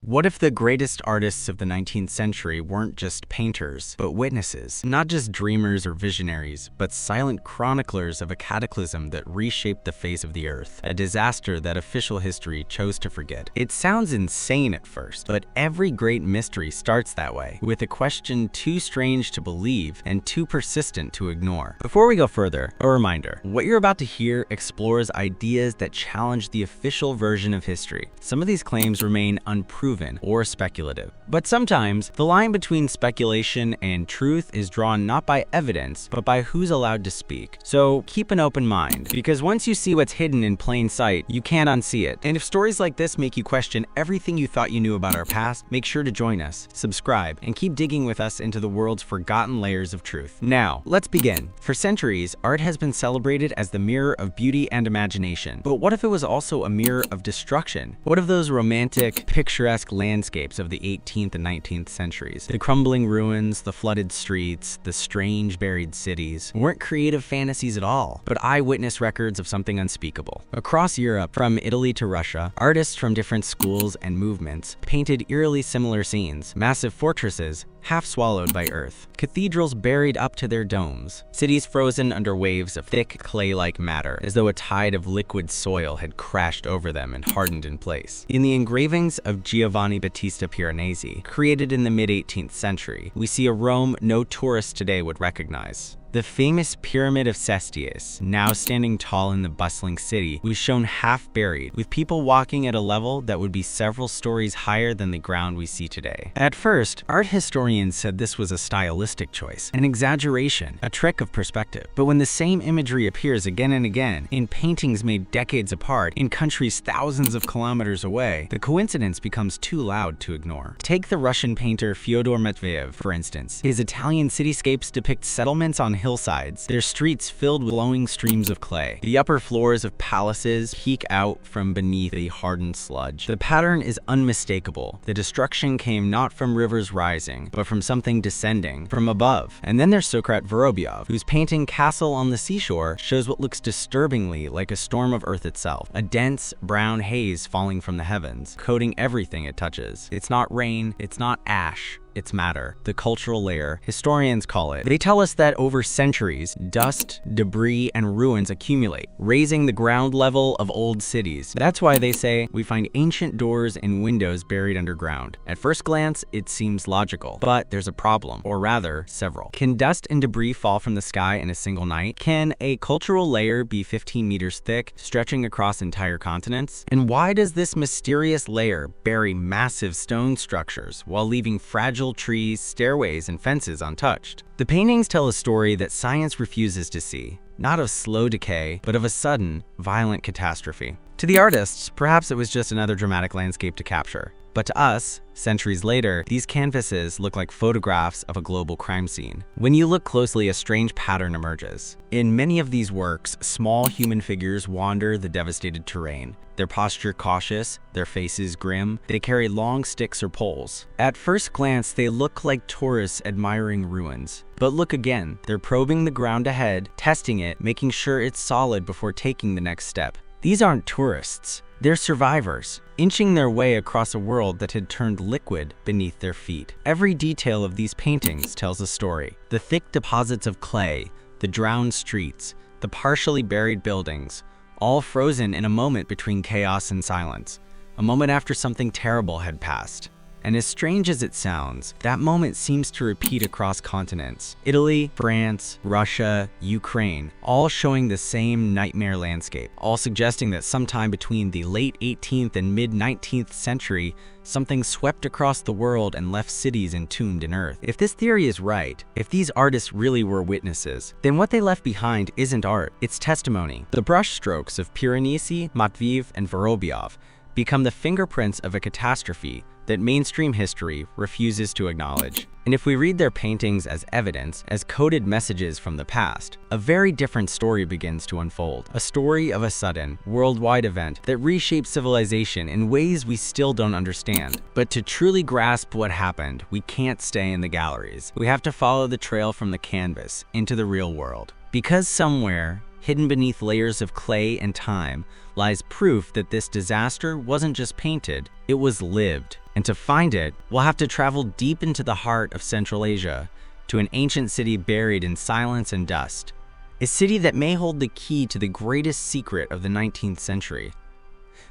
What if the greatest artists of the 19th century weren't just painters, but witnesses? Not just dreamers or visionaries, but silent chroniclers of a cataclysm that reshaped the face of the earth, a disaster that official history chose to forget. It sounds insane at first, but every great mystery starts that way, with a question too strange to believe and too persistent to ignore. Before we go further, a reminder, what you're about to hear explores ideas that challenge the official version of history. Some of these claims remain unproven or speculative. But sometimes, the line between speculation and truth is drawn not by evidence, but by who's allowed to speak. So keep an open mind, because once you see what's hidden in plain sight, you can't unsee it. And if stories like this make you question everything you thought you knew about our past, make sure to join us, subscribe, and keep digging with us into the world's forgotten layers of truth. Now, let's begin. For centuries, art has been celebrated as the mirror of beauty and imagination. But what if it was also a mirror of destruction? What if those romantic, picturesque landscapes of the 18th and 19th centuries, the crumbling ruins, the flooded streets, the strange buried cities, weren't creative fantasies at all, but eyewitness records of something unspeakable? Across Europe, from Italy to Russia, artists from different schools and movements painted eerily similar scenes: massive fortresses half swallowed by earth, cathedrals buried up to their domes, cities frozen under waves of thick clay-like matter, as though a tide of liquid soil had crashed over them and hardened in place. In the engravings of Giovanni Battista Piranesi, created in the mid-18th century, we see a Rome no tourist today would recognize. The famous Pyramid of Cestius, now standing tall in the bustling city, was shown half buried, with people walking at a level that would be several stories higher than the ground we see today. At first, art historians said this was a stylistic choice, an exaggeration, a trick of perspective. But when the same imagery appears again and again, in paintings made decades apart, in countries thousands of kilometers away, the coincidence becomes too loud to ignore. Take the Russian painter Fyodor Matveyev, for instance. His Italian cityscapes depict settlements on hillsides, their streets filled with glowing streams of clay. The upper floors of palaces peek out from beneath the hardened sludge. The pattern is unmistakable. The destruction came not from rivers rising, but from something descending from above. And then there's Sokrat Vorobyov, whose painting Castle on the Seashore shows what looks disturbingly like a storm of earth itself, a dense brown haze falling from the heavens, coating everything it touches. It's not rain, it's not ash, it's matter, the cultural layer, historians call it. They tell us that over centuries, dust, debris, and ruins accumulate, raising the ground level of old cities. That's why they say we find ancient doors and windows buried underground. At first glance, it seems logical, but there's a problem, or rather, several. Can dust and debris fall from the sky in a single night? Can a cultural layer be 15 meters thick, stretching across entire continents? And why does this mysterious layer bury massive stone structures while leaving fragile trees, stairways, and fences untouched? The paintings tell a story that science refuses to see, not of slow decay, but of a sudden, violent catastrophe. To the artists, perhaps it was just another dramatic landscape to capture. But to us, centuries later, these canvases look like photographs of a global crime scene. When you look closely, a strange pattern emerges. In many of these works, small human figures wander the devastated terrain, their posture cautious, their faces grim. They carry long sticks or poles. At first glance, they look like tourists admiring ruins. But look again, they're probing the ground ahead, testing it, making sure it's solid before taking the next step. These aren't tourists. They're survivors, inching their way across a world that had turned liquid beneath their feet. Every detail of these paintings tells a story. The thick deposits of clay, the drowned streets, the partially buried buildings, all frozen in a moment between chaos and silence, a moment after something terrible had passed. And as strange as it sounds, that moment seems to repeat across continents. Italy, France, Russia, Ukraine, all showing the same nightmare landscape, all suggesting that sometime between the late 18th and mid-19th century, something swept across the world and left cities entombed in earth. If this theory is right, if these artists really were witnesses, then what they left behind isn't art, it's testimony. The brushstrokes of Piranesi, Matveyev, and Vorobyov become the fingerprints of a catastrophe that mainstream history refuses to acknowledge. And if we read their paintings as evidence, as coded messages from the past, a very different story begins to unfold. A story of a sudden, worldwide event that reshaped civilization in ways we still don't understand. But to truly grasp what happened, we can't stay in the galleries. We have to follow the trail from the canvas into the real world. Because somewhere, hidden beneath layers of clay and time, lies proof that this disaster wasn't just painted, it was lived. And to find it, we'll have to travel deep into the heart of Central Asia, to an ancient city buried in silence and dust. A city that may hold the key to the greatest secret of the 19th century.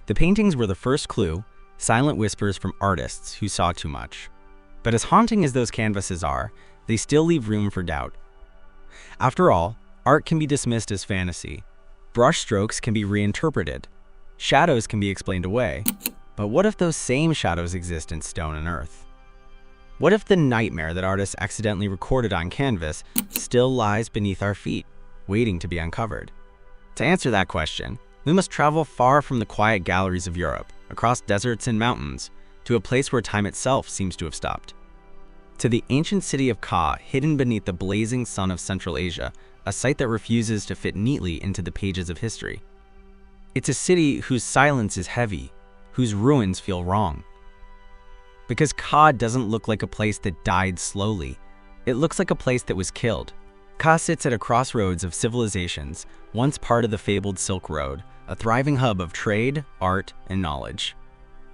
The paintings were the first clue, silent whispers from artists who saw too much. But as haunting as those canvases are, they still leave room for doubt. After all, art can be dismissed as fantasy. Brushstrokes can be reinterpreted. Shadows can be explained away. But what if those same shadows exist in stone and earth? What if the nightmare that artists accidentally recorded on canvas still lies beneath our feet, waiting to be uncovered? To answer that question, we must travel far from the quiet galleries of Europe, across deserts and mountains, to a place where time itself seems to have stopped. To the ancient city of Ka, hidden beneath the blazing sun of Central Asia, a site that refuses to fit neatly into the pages of history. It's a city whose silence is heavy, whose ruins feel wrong. Because Ka doesn't look like a place that died slowly. It looks like a place that was killed. Ka sits at a crossroads of civilizations, once part of the fabled Silk Road, a thriving hub of trade, art, and knowledge.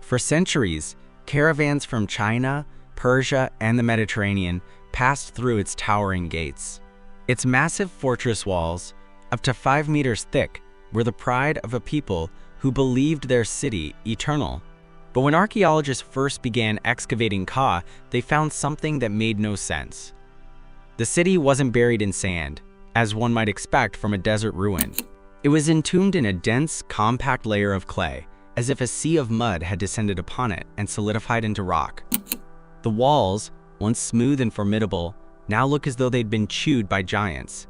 For centuries, caravans from China, Persia, and the Mediterranean passed through its towering gates. Its massive fortress walls, up to 5 meters thick, were the pride of a people who believed their city eternal. But when archaeologists first began excavating Ka, they found something that made no sense. The city wasn't buried in sand, as one might expect from a desert ruin. It was entombed in a dense, compact layer of clay, as if a sea of mud had descended upon it and solidified into rock. The walls, once smooth and formidable, now look as though they'd been chewed by giants.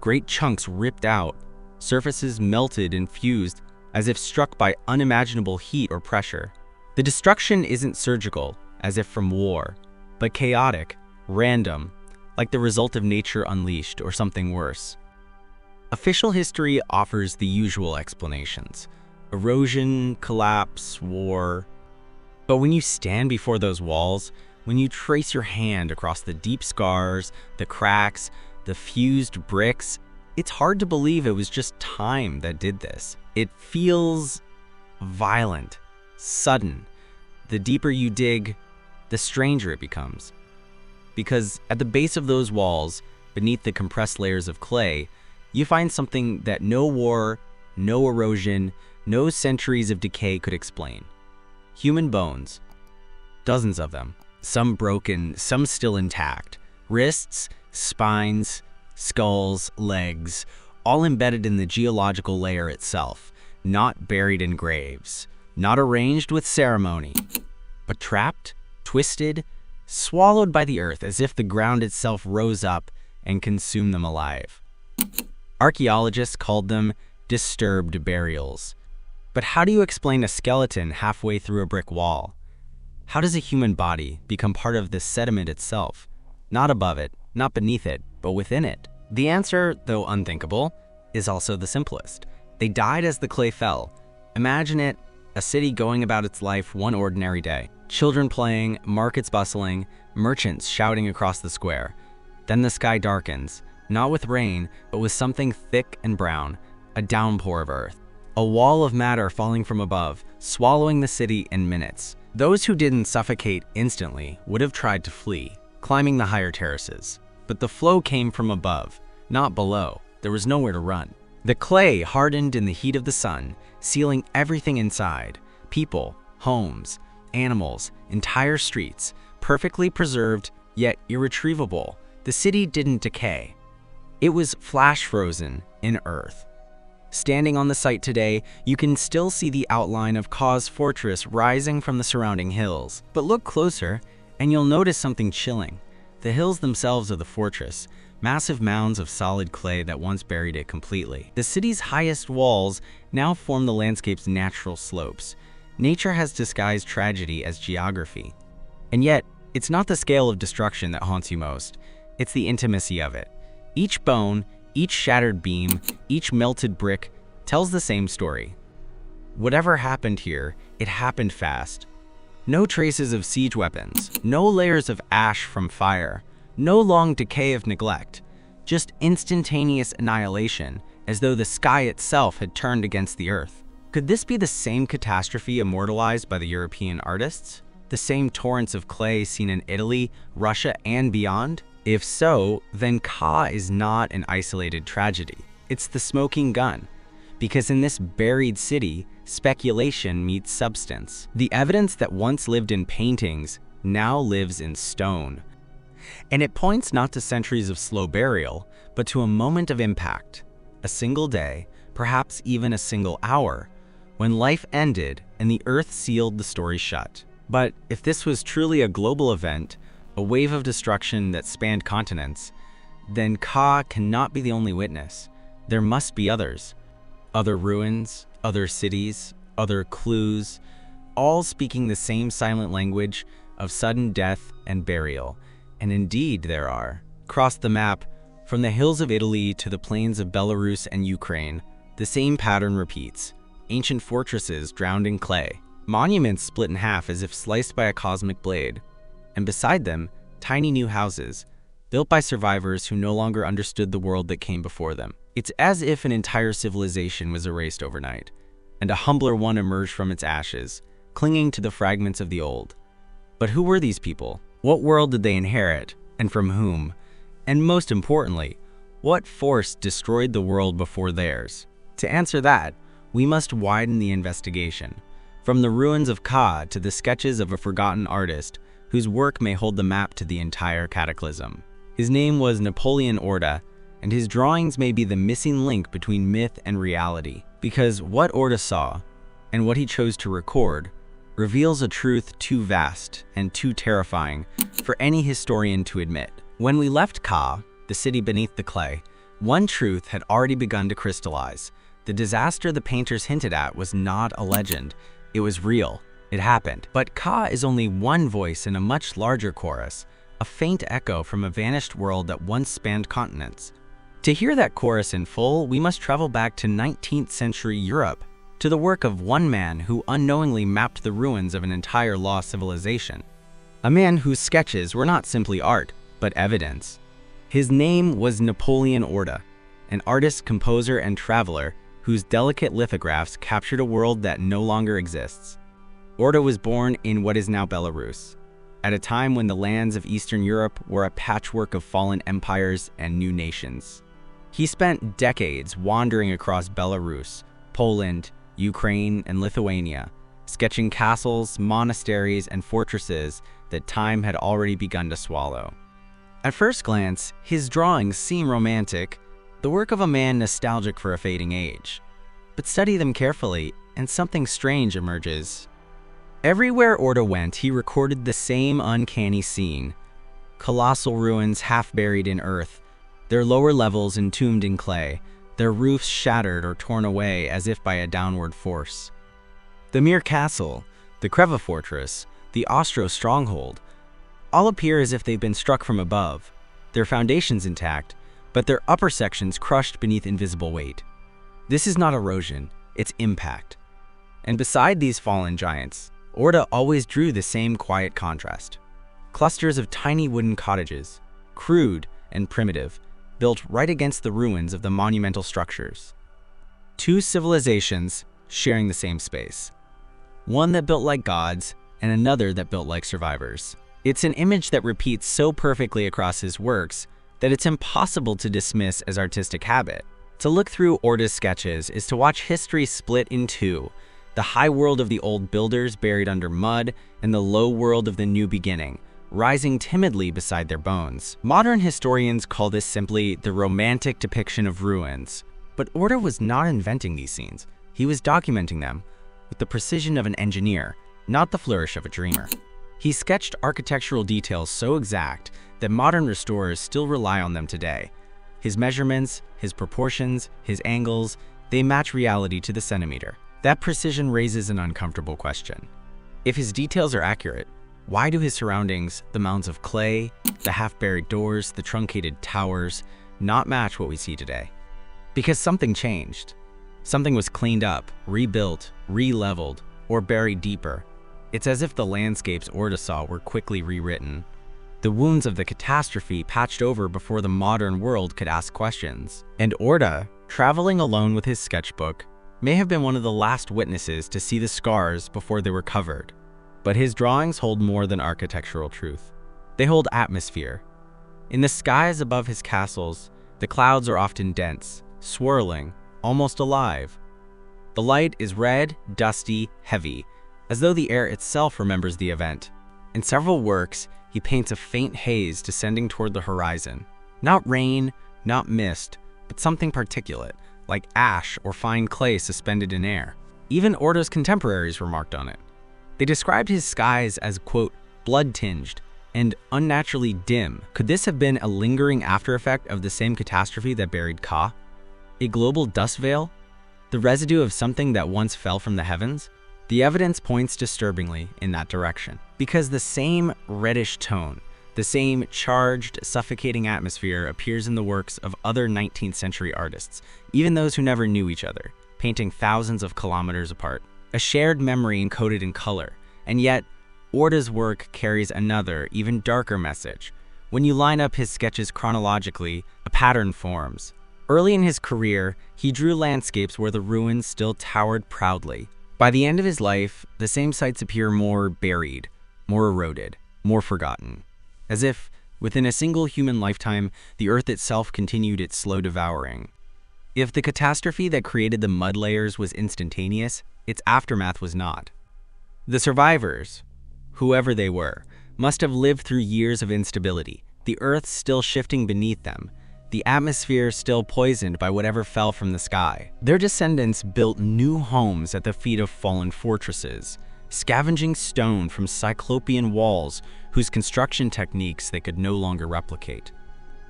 Great chunks ripped out, surfaces melted and fused as if struck by unimaginable heat or pressure. The destruction isn't surgical, as if from war, but chaotic, random, like the result of nature unleashed or something worse. Official history offers the usual explanations: erosion, collapse, war. But when you stand before those walls, when you trace your hand across the deep scars, the cracks, the fused bricks, it's hard to believe it was just time that did this. It feels violent, sudden. The deeper you dig, the stranger it becomes. Because at the base of those walls, beneath the compressed layers of clay, you find something that no war, no erosion, no centuries of decay could explain. Human bones. Dozens of them. Some broken, some still intact. Wrists, spines, skulls, legs, all embedded in the geological layer itself, not buried in graves, not arranged with ceremony, but trapped, twisted, swallowed by the earth as if the ground itself rose up and consumed them alive. Archaeologists called them disturbed burials. But how do you explain a skeleton halfway through a brick wall? How does a human body become part of this sediment itself? Not above it, not beneath it, but within it. The answer, though unthinkable, is also the simplest. They died as the clay fell. Imagine it, a city going about its life one ordinary day. Children playing, markets bustling, merchants shouting across the square. Then the sky darkens, not with rain, but with something thick and brown, a downpour of earth. A wall of matter falling from above, swallowing the city in minutes. Those who didn't suffocate instantly would have tried to flee, climbing the higher terraces. But the flow came from above, not below. There was nowhere to run. The clay hardened in the heat of the sun, sealing everything inside. People, homes, animals, entire streets, perfectly preserved, yet irretrievable. The city didn't decay. It was flash frozen in earth. Standing on the site today, you can still see the outline of Ka's fortress rising from the surrounding hills. But look closer, and you'll notice something chilling. The hills themselves are the fortress, massive mounds of solid clay that once buried it completely. The city's highest walls now form the landscape's natural slopes. Nature has disguised tragedy as geography. And yet, it's not the scale of destruction that haunts you most. It's the intimacy of it. Each bone, each shattered beam, each melted brick tells the same story. Whatever happened here, it happened fast. No traces of siege weapons, no layers of ash from fire, no long decay of neglect, just instantaneous annihilation, as though the sky itself had turned against the earth. Could this be the same catastrophe immortalized by the European artists? The same torrents of clay seen in Italy, Russia, and beyond? If so, then Ka is not an isolated tragedy. It's the smoking gun. Because in this buried city, speculation meets substance. The evidence that once lived in paintings now lives in stone. And it points not to centuries of slow burial, but to a moment of impact. A single day, perhaps even a single hour, when life ended and the earth sealed the story shut. But if this was truly a global event, a wave of destruction that spanned continents, then Ka cannot be the only witness. There must be others. Other ruins, other cities, other clues, all speaking the same silent language of sudden death and burial. And indeed there are. Across the map, from the hills of Italy to the plains of Belarus and Ukraine, the same pattern repeats. Ancient fortresses drowned in clay, monuments split in half as if sliced by a cosmic blade, and beside them, tiny new houses, built by survivors who no longer understood the world that came before them. It's as if an entire civilization was erased overnight, and a humbler one emerged from its ashes, clinging to the fragments of the old. But who were these people? What world did they inherit, and from whom? And most importantly, what force destroyed the world before theirs? To answer that, we must widen the investigation, from the ruins of Ka to the sketches of a forgotten artist whose work may hold the map to the entire cataclysm. His name was Napoleon Orda, and his drawings may be the missing link between myth and reality, because what Orda saw, and what he chose to record, reveals a truth too vast and too terrifying for any historian to admit. When we left Ka, the city beneath the clay, one truth had already begun to crystallize. The disaster the painters hinted at was not a legend. It was real. It happened. But Ka is only one voice in a much larger chorus, a faint echo from a vanished world that once spanned continents. To hear that chorus in full, we must travel back to 19th century Europe, to the work of one man who unknowingly mapped the ruins of an entire lost civilization. A man whose sketches were not simply art, but evidence. His name was Napoleon Orda, an artist, composer, and traveler whose delicate lithographs captured a world that no longer exists. Orda was born in what is now Belarus, at a time when the lands of Eastern Europe were a patchwork of fallen empires and new nations. He spent decades wandering across Belarus, Poland, Ukraine, and Lithuania, sketching castles, monasteries, and fortresses that time had already begun to swallow. At first glance, his drawings seem romantic, the work of a man nostalgic for a fading age. But study them carefully, and something strange emerges. Everywhere Orda went, he recorded the same uncanny scene. Colossal ruins half buried in earth, their lower levels entombed in clay, their roofs shattered or torn away as if by a downward force. The Mir Castle, the Kreva Fortress, the Ostro Stronghold, all appear as if they've been struck from above, their foundations intact, but their upper sections crushed beneath invisible weight. This is not erosion, it's impact. And beside these fallen giants, Orda always drew the same quiet contrast. Clusters of tiny wooden cottages, crude and primitive, built right against the ruins of the monumental structures. Two civilizations sharing the same space. One that built like gods, and another that built like survivors. It's an image that repeats so perfectly across his works that it's impossible to dismiss as artistic habit. To look through Orda's sketches is to watch history split in two, the high world of the old builders buried under mud and the low world of the new beginning, rising timidly beside their bones. Modern historians call this simply the romantic depiction of ruins. But Orda was not inventing these scenes. He was documenting them with the precision of an engineer, not the flourish of a dreamer. He sketched architectural details so exact that modern restorers still rely on them today. His measurements, his proportions, his angles, they match reality to the centimeter. That precision raises an uncomfortable question. If his details are accurate, why do his surroundings, the mounds of clay, the half-buried doors, the truncated towers, not match what we see today? Because something changed. Something was cleaned up, rebuilt, re-leveled, or buried deeper. It's as if the landscapes Orda saw were quickly rewritten. The wounds of the catastrophe patched over before the modern world could ask questions. And Orda, Traveling alone with his sketchbook, may have been one of the last witnesses to see the scars before they were covered. But his drawings hold more than architectural truth. They hold atmosphere. In the skies above his castles, the clouds are often dense, swirling, almost alive. The light is red, dusty, heavy, as though the air itself remembers the event. In several works, he paints a faint haze descending toward the horizon. Not rain, not mist, but something particulate, like ash or fine clay suspended in air. Even Orta's contemporaries remarked on it. They described his skies as, quote, blood-tinged and unnaturally dim. Could this have been a lingering after-effect of the same catastrophe that buried Ka? A global dust veil? The residue of something that once fell from the heavens? The evidence points disturbingly in that direction, because the same reddish tone, the same charged, suffocating atmosphere appears in the works of other 19th century artists, even those who never knew each other, painting thousands of kilometers apart. A shared memory encoded in color, and yet Orta's work carries another, even darker message. When you line up his sketches chronologically, a pattern forms. Early in his career, he drew landscapes where the ruins still towered proudly. By the end of his life, the same sites appear more buried, more eroded, more forgotten. As if, within a single human lifetime, the earth itself continued its slow devouring. If the catastrophe that created the mud layers was instantaneous, its aftermath was not. The survivors, whoever they were, must have lived through years of instability, the earth still shifting beneath them, the atmosphere still poisoned by whatever fell from the sky. Their descendants built new homes at the feet of fallen fortresses, scavenging stone from cyclopean walls whose construction techniques they could no longer replicate.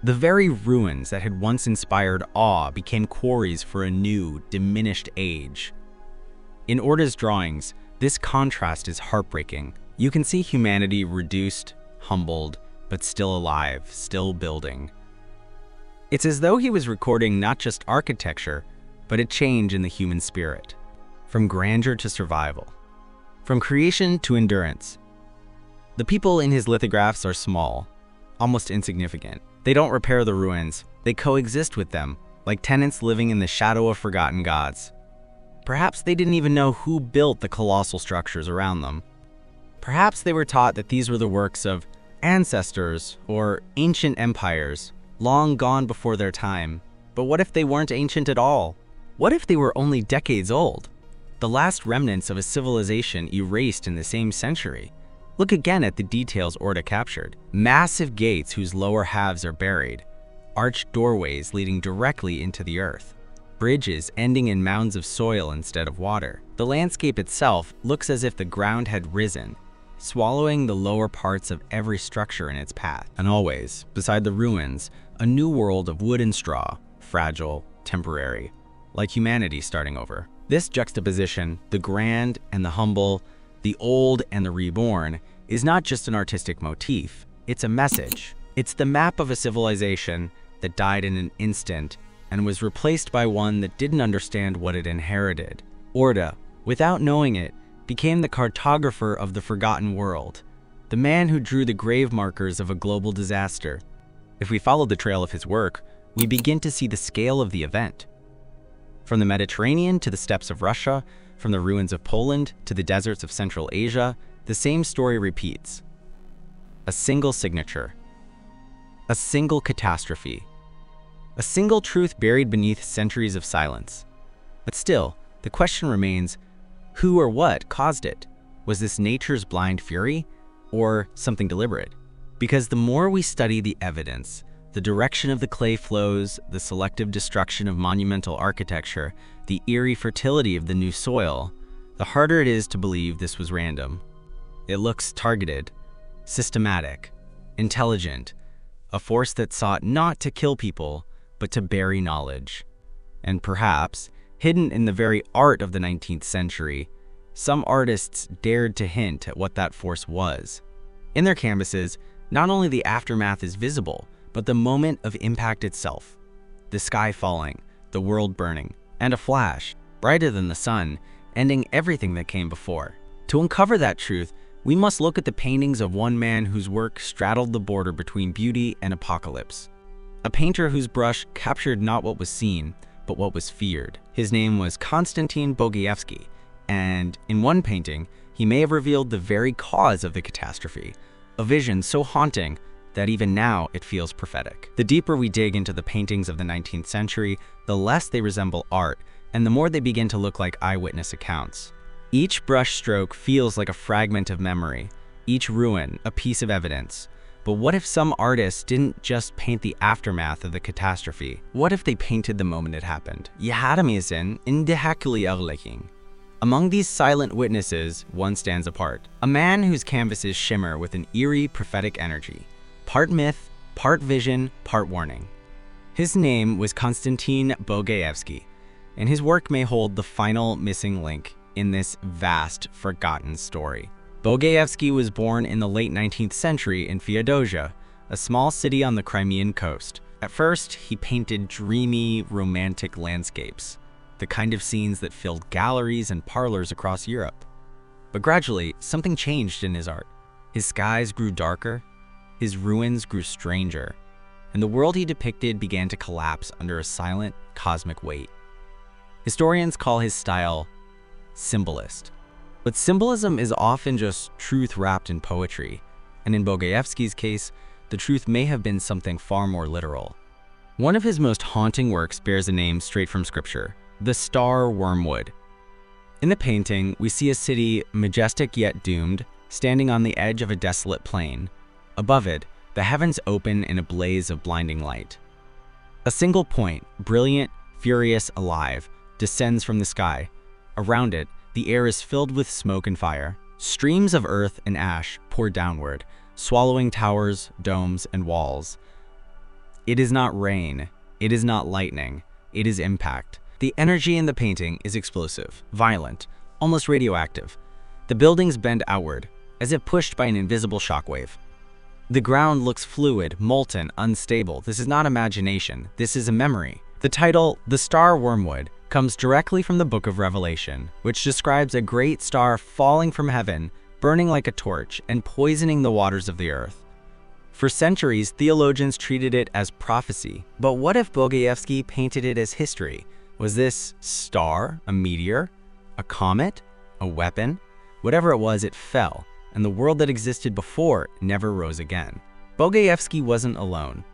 The very ruins that had once inspired awe became quarries for a new, diminished age. In Orta's drawings, this contrast is heartbreaking. You can see humanity reduced, humbled, but still alive, still building. It's as though he was recording not just architecture, but a change in the human spirit, from grandeur to survival, from creation to endurance. The people in his lithographs are small, almost insignificant. They don't repair the ruins, they coexist with them, like tenants living in the shadow of forgotten gods. Perhaps they didn't even know who built the colossal structures around them. Perhaps they were taught that these were the works of ancestors or ancient empires, long gone before their time. But what if they weren't ancient at all? What if they were only decades old? The last remnants of a civilization erased in the same century. Look again at the details Orta captured. Massive gates whose lower halves are buried, arched doorways leading directly into the earth, bridges ending in mounds of soil instead of water. The landscape itself looks as if the ground had risen, swallowing the lower parts of every structure in its path. And always, beside the ruins, a new world of wood and straw, fragile, temporary, like humanity starting over. This juxtaposition, the grand and the humble, the old and the reborn, is not just an artistic motif, it's a message. It's the map of a civilization that died in an instant and was replaced by one that didn't understand what it inherited. Orta, without knowing it, became the cartographer of the forgotten world, the man who drew the grave markers of a global disaster. If we follow the trail of his work, we begin to see the scale of the event. From the Mediterranean to the steppes of Russia, from the ruins of Poland to the deserts of Central Asia, the same story repeats. A single signature, a single catastrophe, a single truth buried beneath centuries of silence. But still, the question remains, who or what caused it? Was this nature's blind fury or something deliberate? Because the more we study the evidence, the direction of the clay flows, the selective destruction of monumental architecture, the eerie fertility of the new soil, the harder it is to believe this was random. It looks targeted, systematic, intelligent, a force that sought not to kill people, but to bury knowledge. And perhaps, hidden in the very art of the 19th century, some artists dared to hint at what that force was. In their canvases, not only the aftermath is visible, but the moment of impact itself. The sky falling, the world burning, and a flash, brighter than the sun, ending everything that came before. To uncover that truth, we must look at the paintings of one man whose work straddled the border between beauty and apocalypse. A painter whose brush captured not what was seen, but what was feared. His name was Konstantin Bogoyevsky, and in one painting, he may have revealed the very cause of the catastrophe, a vision so haunting that even now it feels prophetic. The deeper we dig into the paintings of the 19th century, the less they resemble art, and the more they begin to look like eyewitness accounts. Each brushstroke feels like a fragment of memory, each ruin a piece of evidence. But what if some artists didn't just paint the aftermath of the catastrophe? What if they painted the moment it happened? Yaharamizin indihakuli. Among these silent witnesses, one stands apart. A man whose canvases shimmer with an eerie, prophetic energy. Part myth, part vision, part warning. His name was Konstantin Bogoyevsky, and his work may hold the final missing link in this vast, forgotten story. Bogoyevsky was born in the late 19th century in Feodosia, a small city on the Crimean coast. At first, he painted dreamy, romantic landscapes, the kind of scenes that filled galleries and parlors across Europe. But gradually, something changed in his art. His skies grew darker, his ruins grew stranger, and the world he depicted began to collapse under a silent, cosmic weight. Historians call his style symbolist. But symbolism is often just truth wrapped in poetry, and in Bogoyevsky's case, the truth may have been something far more literal. One of his most haunting works bears a name straight from scripture, the star Wormwood. In the painting, we see a city, majestic yet doomed, standing on the edge of a desolate plain. Above it, the heavens open in a blaze of blinding light. A single point, brilliant, furious, alive, descends from the sky. Around it, the air is filled with smoke and fire. Streams of earth and ash pour downward, swallowing towers, domes, and walls. It is not rain, it is not lightning, it is impact. The energy in the painting is explosive, violent, almost radioactive. The buildings bend outward, as if pushed by an invisible shockwave. The ground looks fluid, molten, unstable. This is not imagination, this is a memory. The title, The Star Wormwood, comes directly from the Book of Revelation, which describes a great star falling from heaven, burning like a torch, and poisoning the waters of the earth. For centuries, theologians treated it as prophecy. But what if Bogoyevsky painted it as history? Was this star a meteor, a comet, a weapon? Whatever it was, it fell, and the world that existed before never rose again. Bogoyevsky wasn't alone.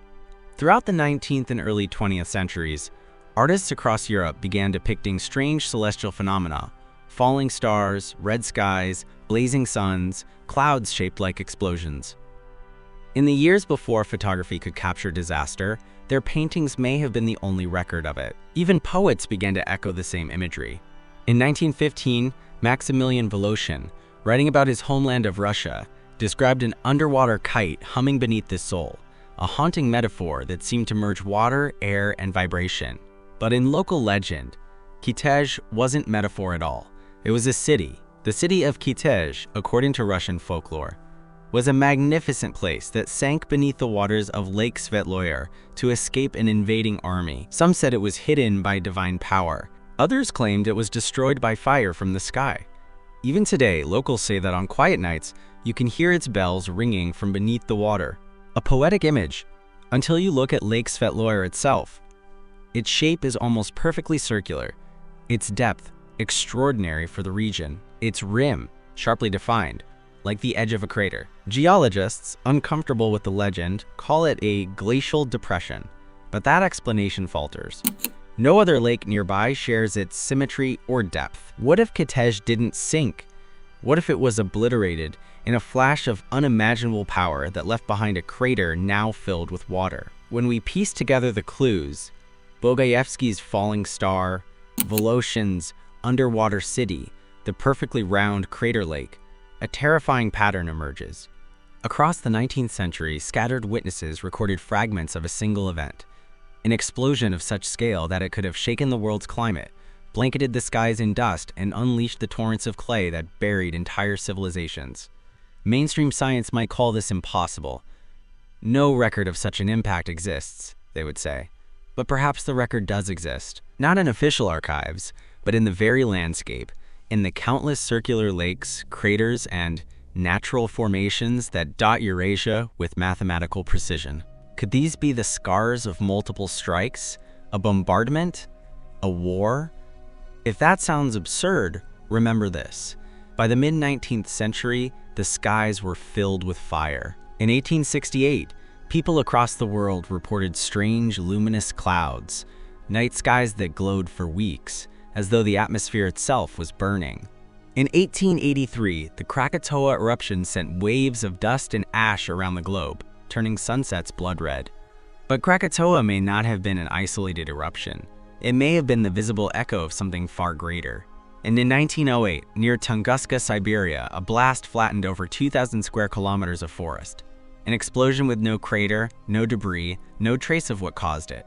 Throughout the 19th and early 20th centuries, artists across Europe began depicting strange celestial phenomena: falling stars, red skies, blazing suns, clouds shaped like explosions. In the years before photography could capture disaster, their paintings may have been the only record of it. Even poets began to echo the same imagery. In 1915, Maximilian Voloshin, writing about his homeland of Russia, described an underwater kite humming beneath the soul, a haunting metaphor that seemed to merge water, air, and vibration. But in local legend, Kitezh wasn't metaphor at all. It was a city. The city of Kitezh, according to Russian folklore, was a magnificent place that sank beneath the waters of Lake Svetloyer to escape an invading army. Some said it was hidden by divine power. Others claimed it was destroyed by fire from the sky. Even today, locals say that on quiet nights, you can hear its bells ringing from beneath the water. A poetic image, until you look at Lake Svetloyer itself. Its shape is almost perfectly circular, its depth extraordinary for the region, its rim sharply defined, like the edge of a crater. Geologists, uncomfortable with the legend, call it a glacial depression, but that explanation falters. No other lake nearby shares its symmetry or depth. What if Kitezh didn't sink? What if it was obliterated in a flash of unimaginable power that left behind a crater now filled with water? When we piece together the clues, Bogoyevsky's falling star, Voloshin's underwater city, the perfectly round crater lake, a terrifying pattern emerges. Across the 19th century, scattered witnesses recorded fragments of a single event, an explosion of such scale that it could have shaken the world's climate, blanketed the skies in dust, and unleashed the torrents of clay that buried entire civilizations. Mainstream science might call this impossible. No record of such an impact exists, they would say. But perhaps the record does exist, not in official archives, but in the very landscape, in the countless circular lakes, craters, and natural formations that dot Eurasia with mathematical precision. Could these be the scars of multiple strikes, a bombardment, A war? If that sounds absurd, remember this. By the mid-19th century, the skies were filled with fire. In 1868, people across the world reported strange, luminous clouds, night skies that glowed for weeks, as though the atmosphere itself was burning. In 1883, the Krakatoa eruption sent waves of dust and ash around the globe, turning sunsets blood red. But Krakatoa may not have been an isolated eruption. It may have been the visible echo of something far greater. And in 1908, near Tunguska, Siberia, a blast flattened over 2,000 square kilometers of forest. An explosion with no crater, no debris, no trace of what caused it.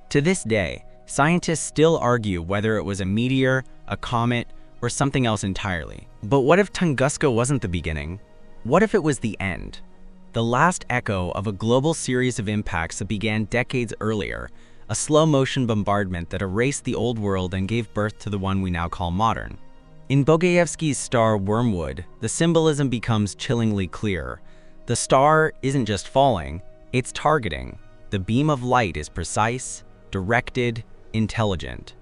To this day, scientists still argue whether it was a meteor, a comet, or something else entirely. But what if Tunguska wasn't the beginning? What if it was the end? The last echo of a global series of impacts that began decades earlier, a slow-motion bombardment that erased the old world and gave birth to the one we now call modern. In Bogoyevsky's star Wormwood, the symbolism becomes chillingly clear. The star isn't just falling, it's targeting. The beam of light is precise, directed, intelligent.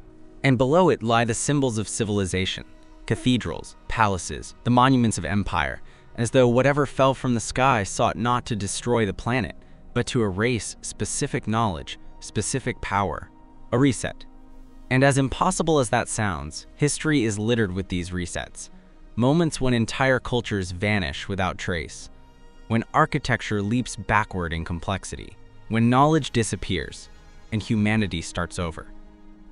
And below it lie the symbols of civilization, cathedrals, palaces, the monuments of empire, as though whatever fell from the sky sought not to destroy the planet, but to erase specific knowledge, specific power. A reset. And as impossible as that sounds, history is littered with these resets. Moments when entire cultures vanish without trace. When architecture leaps backward in complexity. When knowledge disappears and humanity starts over.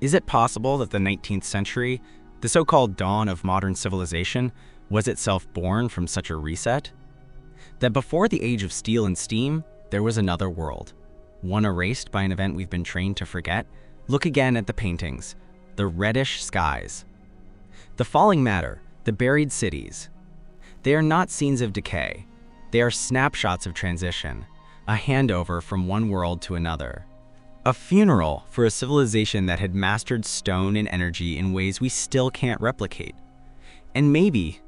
Is it possible that the 19th century, the so-called dawn of modern civilization, was itself born from such a reset? That before the age of steel and steam, there was another world. One erased by an event we've been trained to forget? Look again at the paintings, the reddish skies. The falling matter, the buried cities. They are not scenes of decay. They are snapshots of transition, a handover from one world to another. A funeral for a civilization that had mastered stone and energy in ways we still can't replicate. And maybe,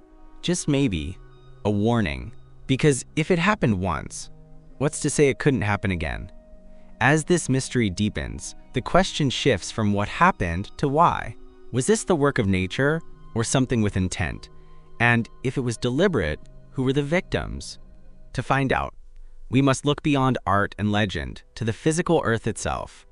just maybe, a warning. Because if it happened once, what's to say it couldn't happen again? As this mystery deepens, the question shifts from what happened to why. Was this the work of nature or something with intent? And if it was deliberate, who were the victims? To find out, we must look beyond art and legend to the physical earth itself,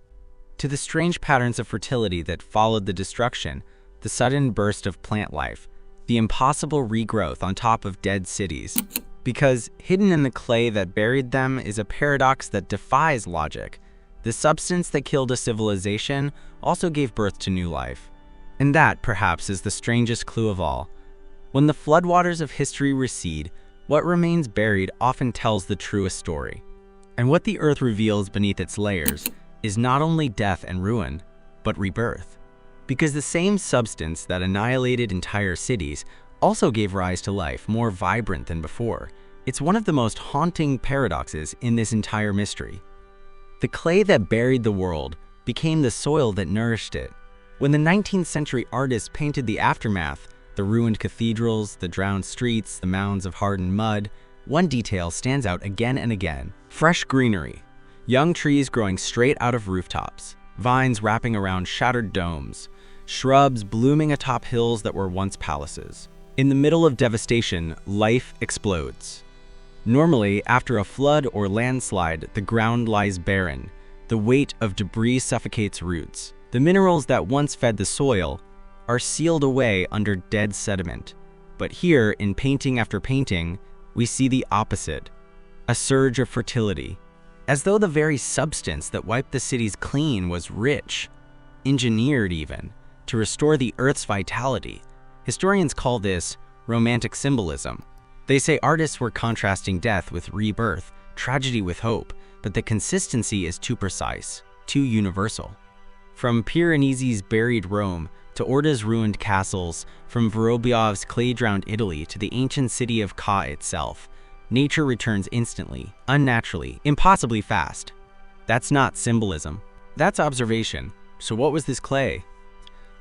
to the strange patterns of fertility that followed the destruction, the sudden burst of plant life, the impossible regrowth on top of dead cities. Because hidden in the clay that buried them is a paradox that defies logic. The substance that killed a civilization also gave birth to new life. And that, perhaps, is the strangest clue of all. When the floodwaters of history recede, what remains buried often tells the truest story. And what the earth reveals beneath its layers is not only death and ruin, but rebirth. Because the same substance that annihilated entire cities also gave rise to life more vibrant than before. It's one of the most haunting paradoxes in this entire mystery. The clay that buried the world became the soil that nourished it. When the 19th century artists painted the aftermath, the ruined cathedrals, the drowned streets, the mounds of hardened mud, one detail stands out again and again. Fresh greenery. Young trees growing straight out of rooftops. Vines wrapping around shattered domes. Shrubs blooming atop hills that were once palaces. In the middle of devastation, life explodes. Normally, after a flood or landslide, the ground lies barren. The weight of debris suffocates roots. The minerals that once fed the soil are sealed away under dead sediment. But here, in painting after painting, we see the opposite, a surge of fertility, as though the very substance that wiped the cities clean was rich, engineered even, to restore the earth's vitality. Historians call this romantic symbolism. They say artists were contrasting death with rebirth, tragedy with hope, but the consistency is too precise, too universal. From Piranesi's buried Rome to Orta's ruined castles, from Vorobyov's clay-drowned Italy to the ancient city of Ka itself, nature returns instantly, unnaturally, impossibly fast. That's not symbolism. That's observation. So what was this clay?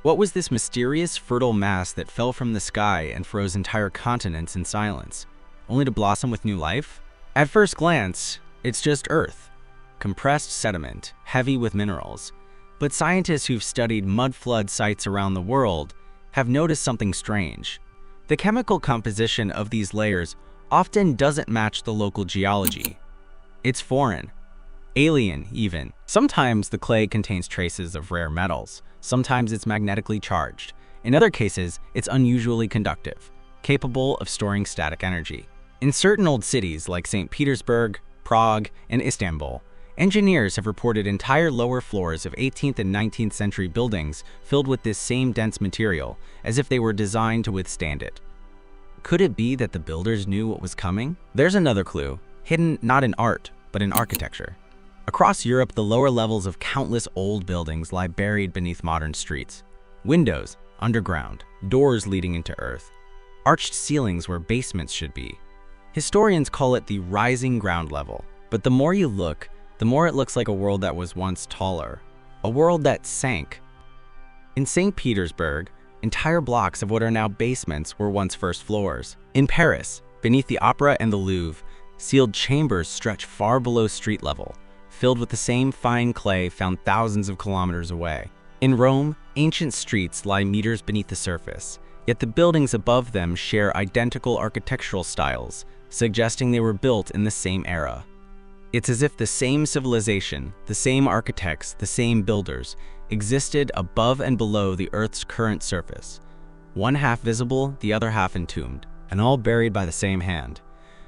What was this mysterious, fertile mass that fell from the sky and froze entire continents in silence, only to blossom with new life? At first glance, it's just earth. Compressed sediment, heavy with minerals. But scientists who've studied mudflood sites around the world have noticed something strange. The chemical composition of these layers often doesn't match the local geology. It's foreign, alien even. Sometimes the clay contains traces of rare metals, sometimes it's magnetically charged. In other cases, it's unusually conductive, capable of storing static energy. In certain old cities like St. Petersburg, Prague, and Istanbul, engineers have reported entire lower floors of 18th and 19th century buildings filled with this same dense material, as if they were designed to withstand it. Could it be that the builders knew what was coming? There's another clue, hidden not in art, but in architecture. Across Europe, the lower levels of countless old buildings lie buried beneath modern streets. Windows, underground, doors leading into earth, arched ceilings where basements should be. Historians call it the rising ground level, but the more you look, the more it looks like a world that was once taller, a world that sank. In St. Petersburg, entire blocks of what are now basements were once first floors. In Paris, beneath the Opera and the Louvre, sealed chambers stretch far below street level, filled with the same fine clay found thousands of kilometers away. In Rome, ancient streets lie meters beneath the surface, yet the buildings above them share identical architectural styles, suggesting they were built in the same era. It's as if the same civilization, the same architects, the same builders, existed above and below the Earth's current surface, one half visible, the other half entombed, and all buried by the same hand.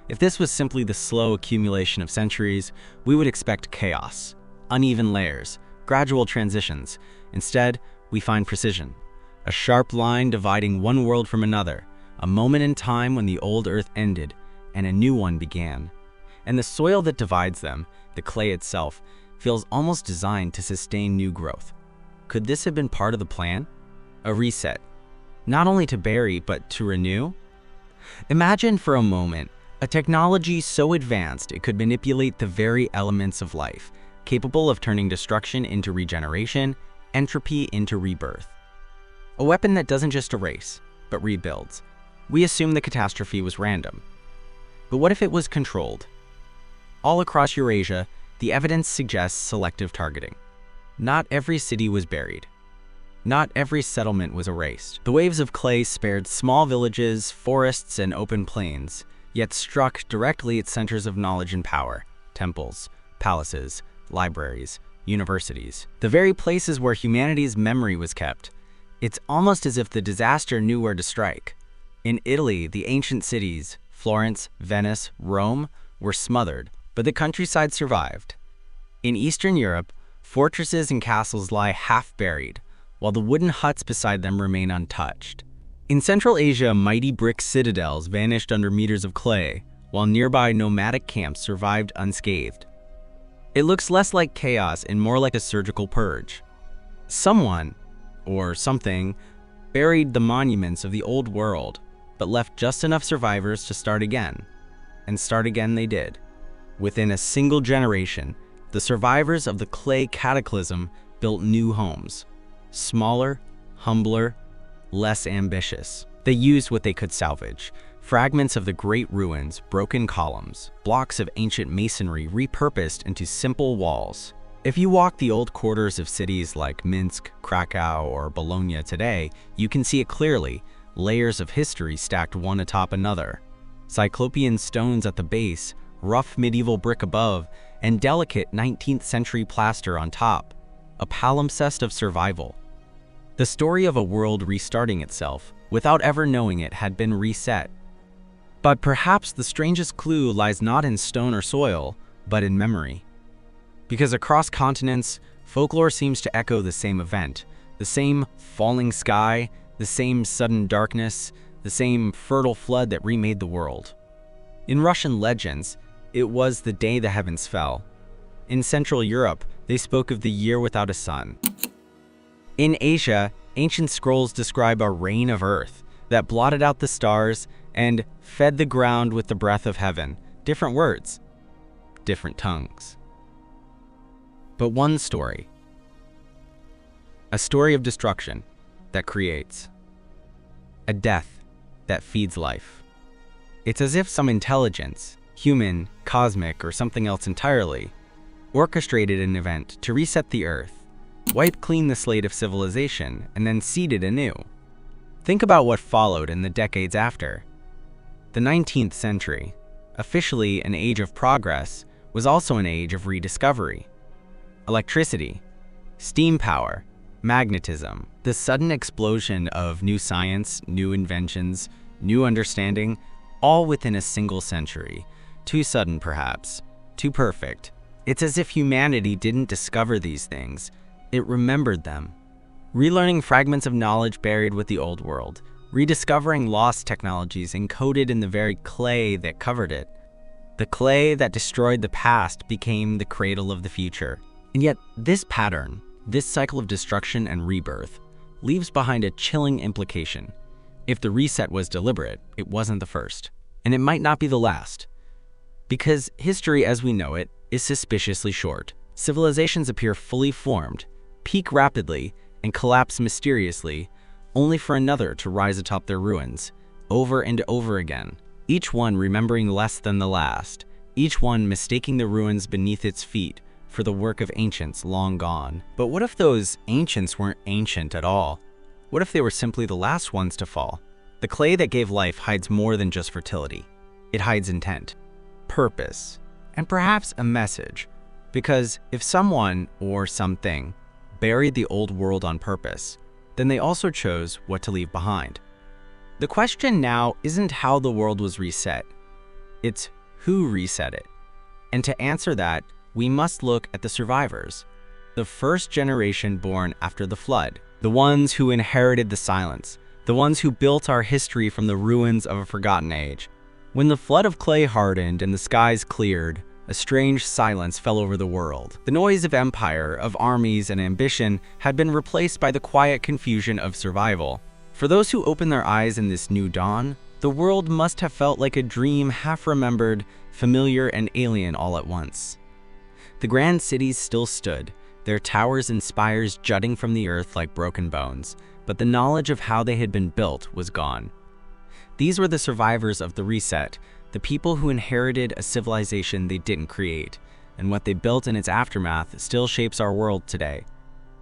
If this was simply the slow accumulation of centuries, we would expect chaos, uneven layers, gradual transitions. Instead, we find precision, a sharp line dividing one world from another, a moment in time when the old Earth ended and a new one began. And the soil that divides them, the clay itself, feels almost designed to sustain new growth. Could this have been part of the plan? A reset, not only to bury, but to renew? Imagine for a moment a technology so advanced it could manipulate the very elements of life, capable of turning destruction into regeneration, entropy into rebirth. A weapon that doesn't just erase, but rebuilds. We assume the catastrophe was random. But what if it was controlled? All across Eurasia, the evidence suggests selective targeting. Not every city was buried. Not every settlement was erased. The waves of clay spared small villages, forests, and open plains, yet struck directly at centers of knowledge and power: temples, palaces, libraries, universities, the very places where humanity's memory was kept. It's almost as if the disaster knew where to strike. In Italy, the ancient cities, Florence, Venice, Rome, were smothered, but the countryside survived. In Eastern Europe, fortresses and castles lie half-buried, while the wooden huts beside them remain untouched. In Central Asia, mighty brick citadels vanished under meters of clay, while nearby nomadic camps survived unscathed. It looks less like chaos and more like a surgical purge. Someone, or something, buried the monuments of the old world, but left just enough survivors to start again. And start again they did. Within a single generation, the survivors of the clay cataclysm built new homes. Smaller, humbler, less ambitious. They used what they could salvage: fragments of the great ruins, broken columns, blocks of ancient masonry repurposed into simple walls. If you walk the old quarters of cities like Minsk, Krakow, or Bologna today, you can see it clearly: layers of history stacked one atop another. Cyclopean stones at the base, rough medieval brick above, and delicate 19th century plaster on top. A palimpsest of survival. The story of a world restarting itself, without ever knowing it had been reset. But perhaps the strangest clue lies not in stone or soil, but in memory. Because across continents, folklore seems to echo the same event, the same falling sky, the same sudden darkness, the same fertile flood that remade the world. In Russian legends, it was the day the heavens fell. In Central Europe, they spoke of the year without a sun. In Asia, ancient scrolls describe a rain of earth that blotted out the stars and fed the ground with the breath of heaven. Different words, different tongues. But one story. A story of destruction that creates. A death that feeds life. It's as if some intelligence, human, cosmic, or something else entirely, orchestrated an event to reset the earth, wiped clean the slate of civilization, and then seeded anew. Think about what followed in the decades after. The 19th century, officially an age of progress, was also an age of rediscovery. Electricity, steam power, magnetism, the sudden explosion of new science, new inventions, new understanding, all within a single century. Too sudden, perhaps, too perfect. It's as if humanity didn't discover these things, it remembered them. Relearning fragments of knowledge buried with the old world, rediscovering lost technologies encoded in the very clay that covered it. The clay that destroyed the past became the cradle of the future. And yet, this pattern, this cycle of destruction and rebirth, leaves behind a chilling implication. If the reset was deliberate, it wasn't the first. And it might not be the last. Because history as we know it is suspiciously short. Civilizations appear fully formed, peak rapidly, and collapse mysteriously, only for another to rise atop their ruins, over and over again. Each one remembering less than the last, each one mistaking the ruins beneath its feet for the work of ancients long gone. But what if those ancients weren't ancient at all? What if they were simply the last ones to fall? The clay that gave life hides more than just fertility. It hides intent, purpose, and perhaps a message. Because if someone or something buried the old world on purpose, then they also chose what to leave behind. The question now isn't how the world was reset, it's who reset it. And to answer that, we must look at the survivors, the first generation born after the flood, the ones who inherited the silence, the ones who built our history from the ruins of a forgotten age. When the flood of clay hardened and the skies cleared, a strange silence fell over the world. The noise of empire, of armies and ambition had been replaced by the quiet confusion of survival. For those who opened their eyes in this new dawn, the world must have felt like a dream half-remembered, familiar and alien all at once. The grand cities still stood, their towers and spires jutting from the earth like broken bones, but the knowledge of how they had been built was gone. These were the survivors of the reset, the people who inherited a civilization they didn't create, and what they built in its aftermath still shapes our world today.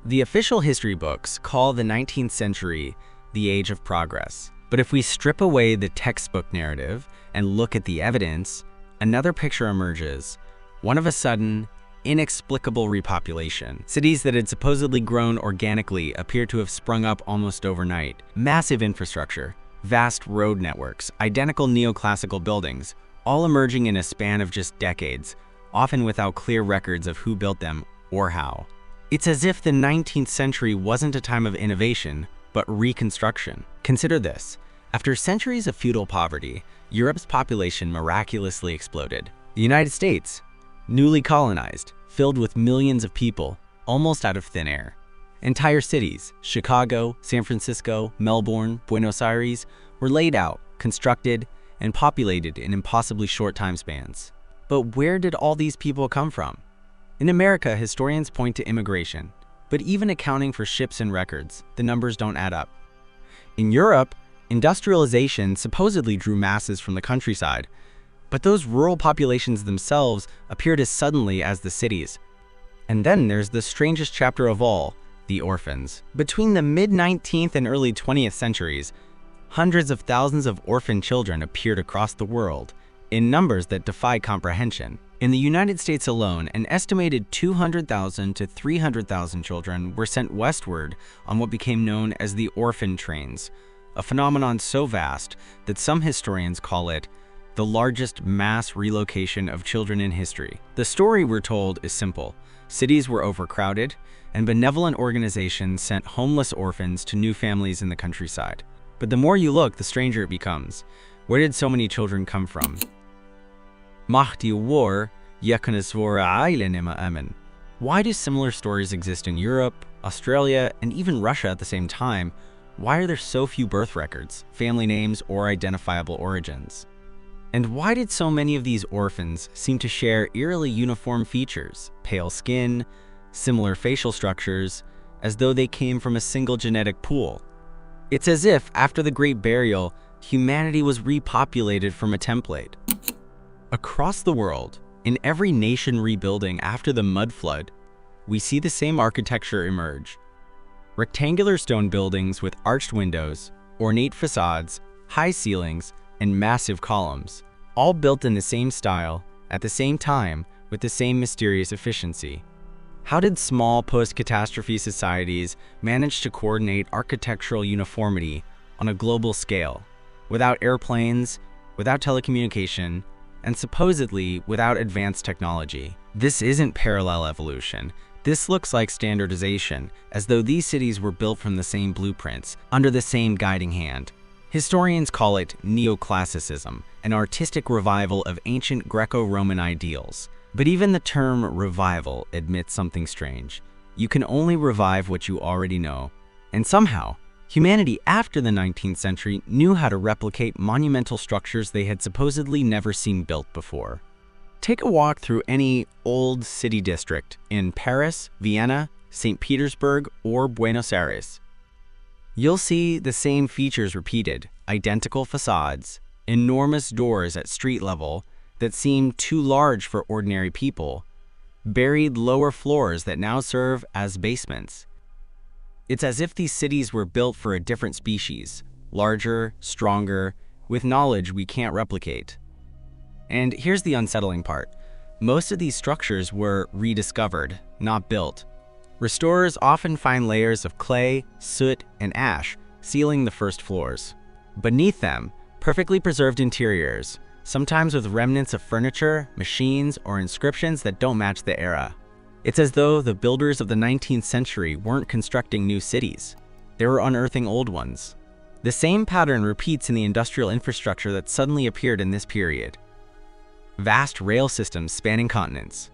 The official history books call the 19th century the Age of Progress. But if we strip away the textbook narrative and look at the evidence, another picture emerges. One of a sudden, inexplicable repopulation. Cities that had supposedly grown organically appear to have sprung up almost overnight. Massive infrastructure, vast road networks, identical neoclassical buildings, all emerging in a span of just decades, often without clear records of who built them or how. It's as if the 19th century wasn't a time of innovation, but reconstruction. Consider this. After centuries of feudal poverty, Europe's population miraculously exploded. The United States, newly colonized, filled with millions of people, almost out of thin air. Entire cities, Chicago, San Francisco, Melbourne, Buenos Aires, were laid out, constructed, and populated in impossibly short time spans. But where did all these people come from? In America, historians point to immigration, but even accounting for ships and records, the numbers don't add up. In Europe, industrialization supposedly drew masses from the countryside, but those rural populations themselves appeared as suddenly as the cities. And then there's the strangest chapter of all, the orphans. Between the mid-19th and early 20th centuries, hundreds of thousands of orphan children appeared across the world, in numbers that defy comprehension. In the United States alone, an estimated 200,000 to 300,000 children were sent westward on what became known as the orphan trains, a phenomenon so vast that some historians call it the largest mass relocation of children in history. The story we're told is simple. Cities were overcrowded, and benevolent organizations sent homeless orphans to new families in the countryside. But the more you look, the stranger it becomes. Where did so many children come from? Mahdi war, Why do similar stories exist in Europe, Australia, and even Russia at the same time? Why are there so few birth records, family names, or identifiable origins? And why did so many of these orphans seem to share eerily uniform features, pale skin, similar facial structures, as though they came from a single genetic pool? It's as if, after the Great Burial, humanity was repopulated from a template. Across the world, in every nation rebuilding after the mud flood, we see the same architecture emerge. Rectangular stone buildings with arched windows, ornate facades, high ceilings, and massive columns, all built in the same style, at the same time, with the same mysterious efficiency. How did small post-catastrophe societies manage to coordinate architectural uniformity on a global scale, without airplanes, without telecommunication, and supposedly without advanced technology? This isn't parallel evolution. This looks like standardization, as though these cities were built from the same blueprints, under the same guiding hand. Historians call it neoclassicism, an artistic revival of ancient Greco-Roman ideals. But even the term revival admits something strange. You can only revive what you already know. And somehow, humanity after the 19th century knew how to replicate monumental structures they had supposedly never seen built before. Take a walk through any old city district in Paris, Vienna, St. Petersburg, or Buenos Aires. You'll see the same features repeated: identical facades, enormous doors at street level that seem too large for ordinary people, buried lower floors that now serve as basements. It's as if these cities were built for a different species, larger, stronger, with knowledge we can't replicate. And here's the unsettling part. Most of these structures were rediscovered, not built. Restorers often find layers of clay, soot, and ash sealing the first floors. Beneath them, perfectly preserved interiors, sometimes with remnants of furniture, machines, or inscriptions that don't match the era. It's as though the builders of the 19th century weren't constructing new cities. They were unearthing old ones. The same pattern repeats in the industrial infrastructure that suddenly appeared in this period. Vast rail systems spanning continents.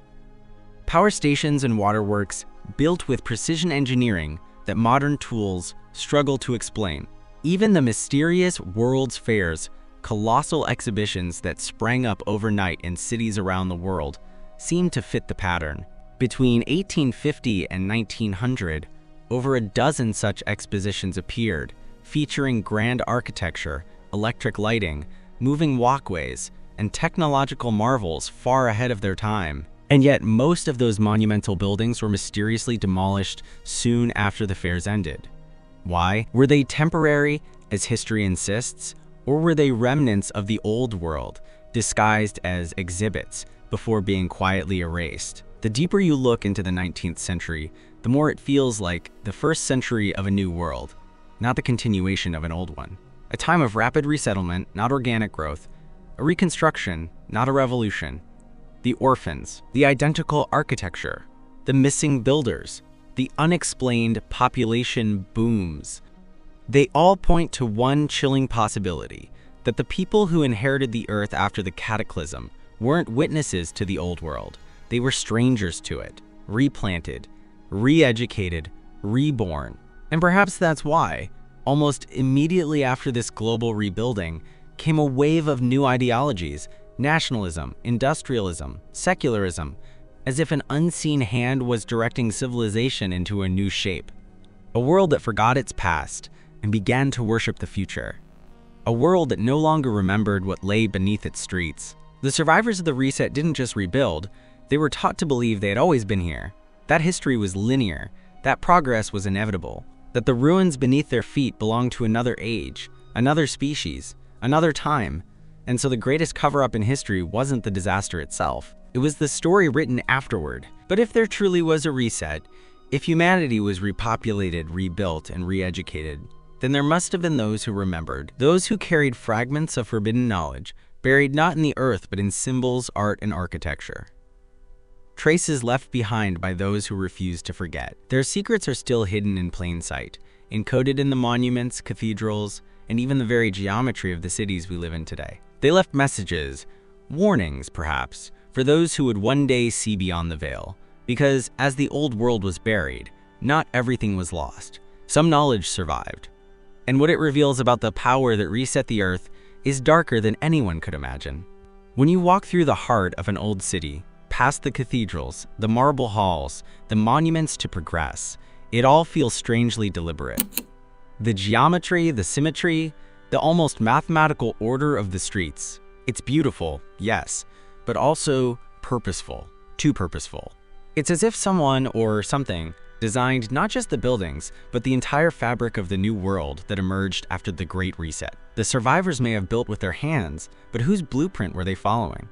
Power stations and waterworks built with precision engineering that modern tools struggle to explain. Even the mysterious World's Fairs, colossal exhibitions that sprang up overnight in cities around the world, seem to fit the pattern. Between 1850 and 1900, over a dozen such expositions appeared, featuring grand architecture, electric lighting, moving walkways, and technological marvels far ahead of their time. And yet, most of those monumental buildings were mysteriously demolished soon after the fairs ended. Why? Were they temporary, as history insists, or were they remnants of the old world, disguised as exhibits before being quietly erased? The deeper you look into the 19th century, the more it feels like the first century of a new world, not the continuation of an old one. A time of rapid resettlement, not organic growth, a reconstruction, not a revolution. The orphans, the identical architecture, the missing builders, the unexplained population booms. They all point to one chilling possibility, that the people who inherited the earth after the cataclysm weren't witnesses to the old world. They were strangers to it, replanted, re-educated, reborn. And perhaps that's why, almost immediately after this global rebuilding, came a wave of new ideologies: nationalism, industrialism, secularism, as if an unseen hand was directing civilization into a new shape. A world that forgot its past and began to worship the future. A world that no longer remembered what lay beneath its streets. The survivors of the reset didn't just rebuild, they were taught to believe they had always been here, that history was linear, that progress was inevitable, that the ruins beneath their feet belonged to another age, another species, another time. And so the greatest cover-up in history wasn't the disaster itself. It was the story written afterward. But if there truly was a reset, if humanity was repopulated, rebuilt, and re-educated, then there must have been those who remembered, those who carried fragments of forbidden knowledge, buried not in the earth but in symbols, art, and architecture. Traces left behind by those who refused to forget. Their secrets are still hidden in plain sight, encoded in the monuments, cathedrals, and even the very geometry of the cities we live in today. They left messages, warnings perhaps, for those who would one day see beyond the veil. Because as the old world was buried, not everything was lost. Some knowledge survived. And what it reveals about the power that reset the earth is darker than anyone could imagine. When you walk through the heart of an old city, past the cathedrals, the marble halls, the monuments to progress, it all feels strangely deliberate. The geometry, the symmetry, the almost mathematical order of the streets. It's beautiful, yes, but also purposeful, too purposeful. It's as if someone or something designed not just the buildings, but the entire fabric of the new world that emerged after the Great Reset. The survivors may have built with their hands, but whose blueprint were they following?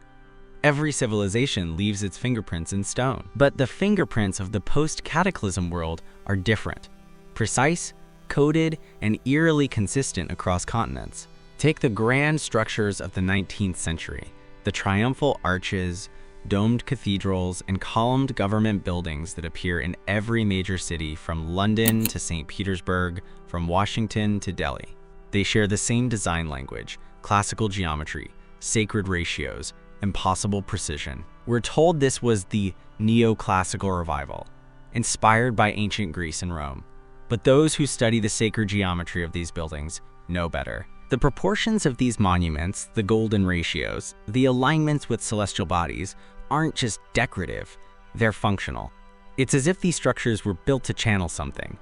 Every civilization leaves its fingerprints in stone, but the fingerprints of the post-cataclysm world are different, precise, coded, and eerily consistent across continents. Take the grand structures of the 19th century, the triumphal arches, domed cathedrals, and columned government buildings that appear in every major city from London to St. Petersburg, from Washington to Delhi. They share the same design language, classical geometry, sacred ratios, impossible precision. We're told this was the neoclassical revival, inspired by ancient Greece and Rome. But those who study the sacred geometry of these buildings know better. The proportions of these monuments, the golden ratios, the alignments with celestial bodies, aren't just decorative, they're functional. It's as if these structures were built to channel something: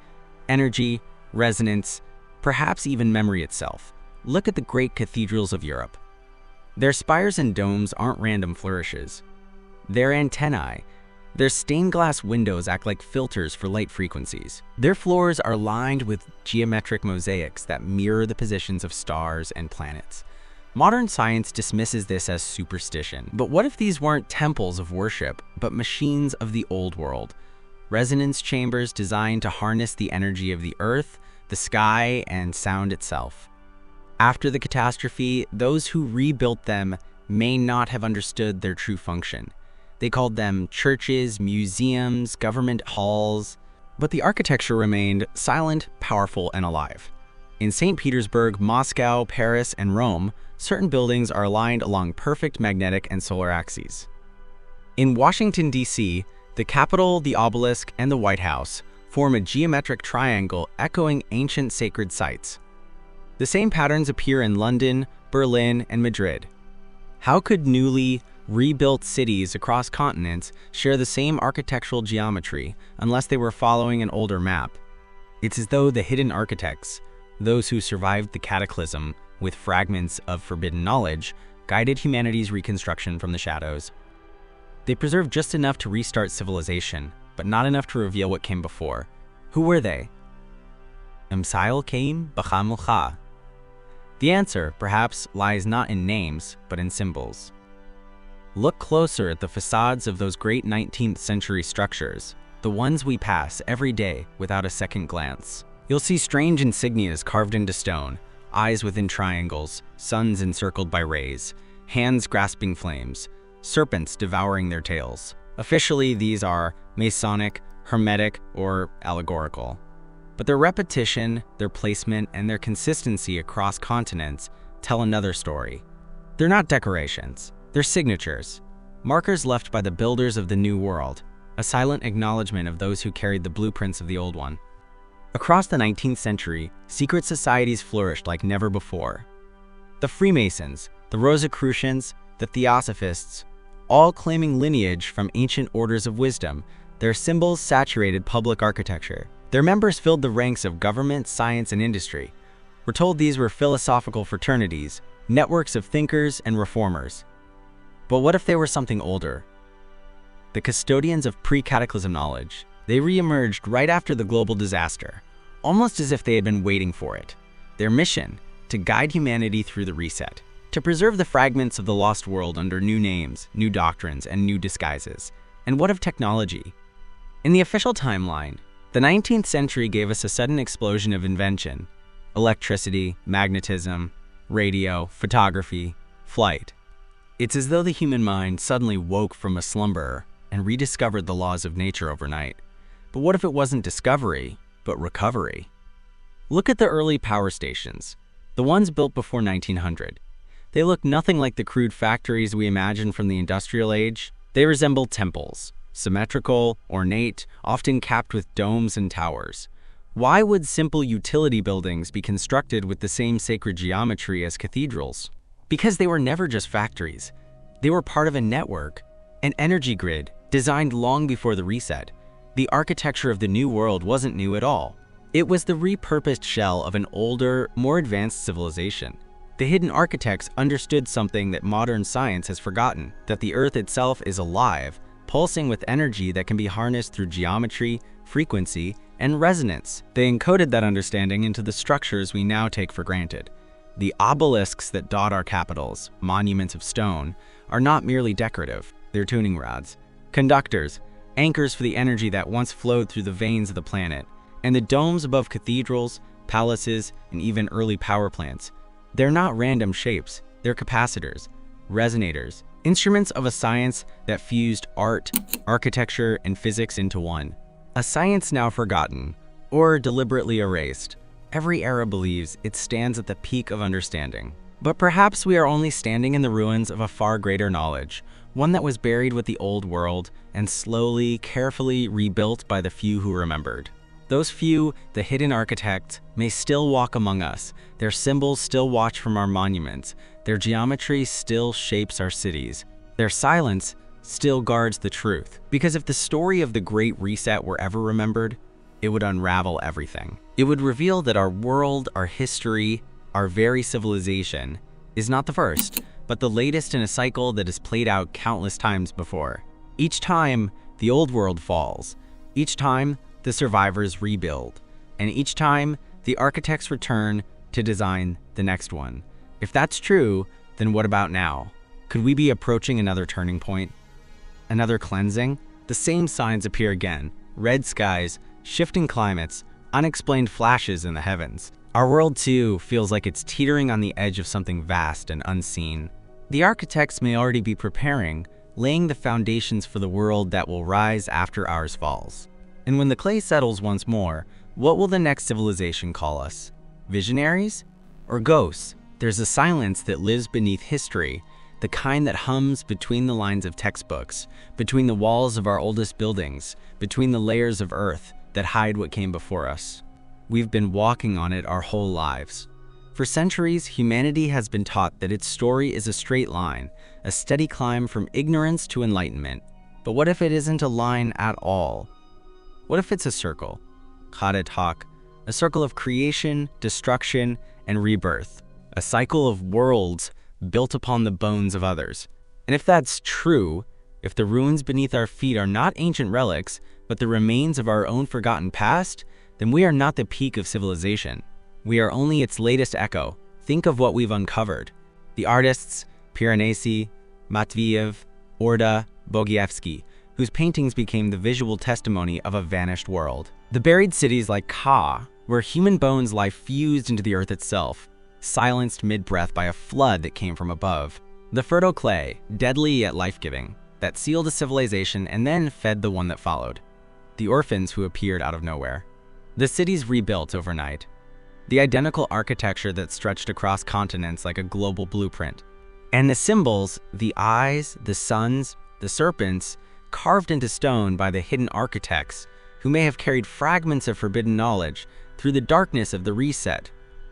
energy, resonance, perhaps even memory itself. Look at the great cathedrals of Europe. Their spires and domes aren't random flourishes. They're antennae. Their stained glass windows act like filters for light frequencies. Their floors are lined with geometric mosaics that mirror the positions of stars and planets. Modern science dismisses this as superstition. But what if these weren't temples of worship, but machines of the old world? Resonance chambers designed to harness the energy of the earth, the sky, and sound itself. After the catastrophe, those who rebuilt them may not have understood their true function. They called them churches, museums, government halls, but the architecture remained silent, powerful, and alive. In St. Petersburg, Moscow, Paris, and Rome, certain buildings are aligned along perfect magnetic and solar axes. In Washington, D.C., the Capitol, the obelisk, and the White House form a geometric triangle echoing ancient sacred sites. The same patterns appear in London, Berlin, and Madrid. How could newly rebuilt cities across continents share the same architectural geometry unless they were following an older map? It's as though the hidden architects, those who survived the cataclysm with fragments of forbidden knowledge, guided humanity's reconstruction from the shadows. They preserved just enough to restart civilization, but not enough to reveal what came before. Who were they? Msail Kaim Bachamulcha. The answer, perhaps, lies not in names, but in symbols. Look closer at the facades of those great 19th century structures, the ones we pass every day without a second glance. You'll see strange insignias carved into stone, eyes within triangles, suns encircled by rays, hands grasping flames, serpents devouring their tails. Officially, these are Masonic, Hermetic, or allegorical. But their repetition, their placement, and their consistency across continents tell another story. They're not decorations. They're signatures, markers left by the builders of the new world, a silent acknowledgement of those who carried the blueprints of the old one. Across the 19th century, secret societies flourished like never before. The Freemasons, the Rosicrucians, the Theosophists, all claiming lineage from ancient orders of wisdom, their symbols saturated public architecture. Their members filled the ranks of government, science, and industry. We're told these were philosophical fraternities, networks of thinkers and reformers. But what if they were something older? The custodians of pre-cataclysm knowledge. They re-emerged right after the global disaster, almost as if they had been waiting for it. Their mission: to guide humanity through the reset, to preserve the fragments of the lost world under new names, new doctrines, and new disguises. And what of technology? In the official timeline, the 19th century gave us a sudden explosion of invention: electricity, magnetism, radio, photography, flight. It's as though the human mind suddenly woke from a slumber and rediscovered the laws of nature overnight. But what if it wasn't discovery, but recovery? Look at the early power stations, the ones built before 1900. They look nothing like the crude factories we imagine from the industrial age. They resemble temples, symmetrical, ornate, often capped with domes and towers. Why would simple utility buildings be constructed with the same sacred geometry as cathedrals? Because they were never just factories. They were part of a network, an energy grid designed long before the reset. The architecture of the new world wasn't new at all. It was the repurposed shell of an older, more advanced civilization. The hidden architects understood something that modern science has forgotten: that the earth itself is alive, pulsing with energy that can be harnessed through geometry, frequency, and resonance. They encoded that understanding into the structures we now take for granted. The obelisks that dot our capitals, monuments of stone, are not merely decorative, they're tuning rods, conductors, anchors for the energy that once flowed through the veins of the planet. And the domes above cathedrals, palaces, and even early power plants, they're not random shapes, they're capacitors, resonators, instruments of a science that fused art, architecture, and physics into one. A science now forgotten, or deliberately erased. Every era believes it stands at the peak of understanding. But perhaps we are only standing in the ruins of a far greater knowledge, one that was buried with the old world and slowly, carefully rebuilt by the few who remembered. Those few, the hidden architects, may still walk among us. Their symbols still watch from our monuments. Their geometry still shapes our cities. Their silence still guards the truth. Because if the story of the Great Reset were ever remembered, it would unravel everything. It would reveal that our world, our history, our very civilization is not the first, but the latest in a cycle that has played out countless times before. Each time, the old world falls. Each time, the survivors rebuild. And each time, the architects return to design the next one. If that's true, then what about now? Could we be approaching another turning point? Another cleansing? The same signs appear again. Red skies, shifting climates, unexplained flashes in the heavens. Our world, too, feels like it's teetering on the edge of something vast and unseen. The architects may already be preparing, laying the foundations for the world that will rise after ours falls. And when the clay settles once more, what will the next civilization call us? Visionaries? Or ghosts? There's a silence that lives beneath history, the kind that hums between the lines of textbooks, between the walls of our oldest buildings, between the layers of earth that hide what came before us. We've been walking on it our whole lives. For centuries, humanity has been taught that its story is a straight line, a steady climb from ignorance to enlightenment. But what if it isn't a line at all? What if it's a circle? Karatak, a circle of creation, destruction, and rebirth. A cycle of worlds built upon the bones of others. And if that's true, if the ruins beneath our feet are not ancient relics, but the remains of our own forgotten past, then we are not the peak of civilization. We are only its latest echo. Think of what we've uncovered. The artists, Piranesi, Matveyev, Orda, Bogievsky, whose paintings became the visual testimony of a vanished world. The buried cities like Ka, where human bones lie fused into the earth itself, silenced mid-breath by a flood that came from above. The fertile clay, deadly yet life-giving, that sealed a civilization and then fed the one that followed. The orphans who appeared out of nowhere. The cities rebuilt overnight. The identical architecture that stretched across continents like a global blueprint. And the symbols, the eyes, the suns, the serpents, carved into stone by the hidden architects who may have carried fragments of forbidden knowledge through the darkness of the reset.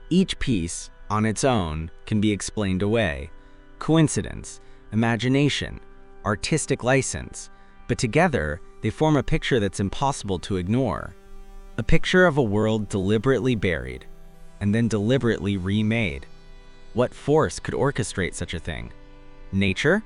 Each piece, on its own, can be explained away. Coincidence, imagination, artistic license, but together they form a picture that's impossible to ignore. A picture of a world deliberately buried, and then deliberately remade. What force could orchestrate such a thing? Nature?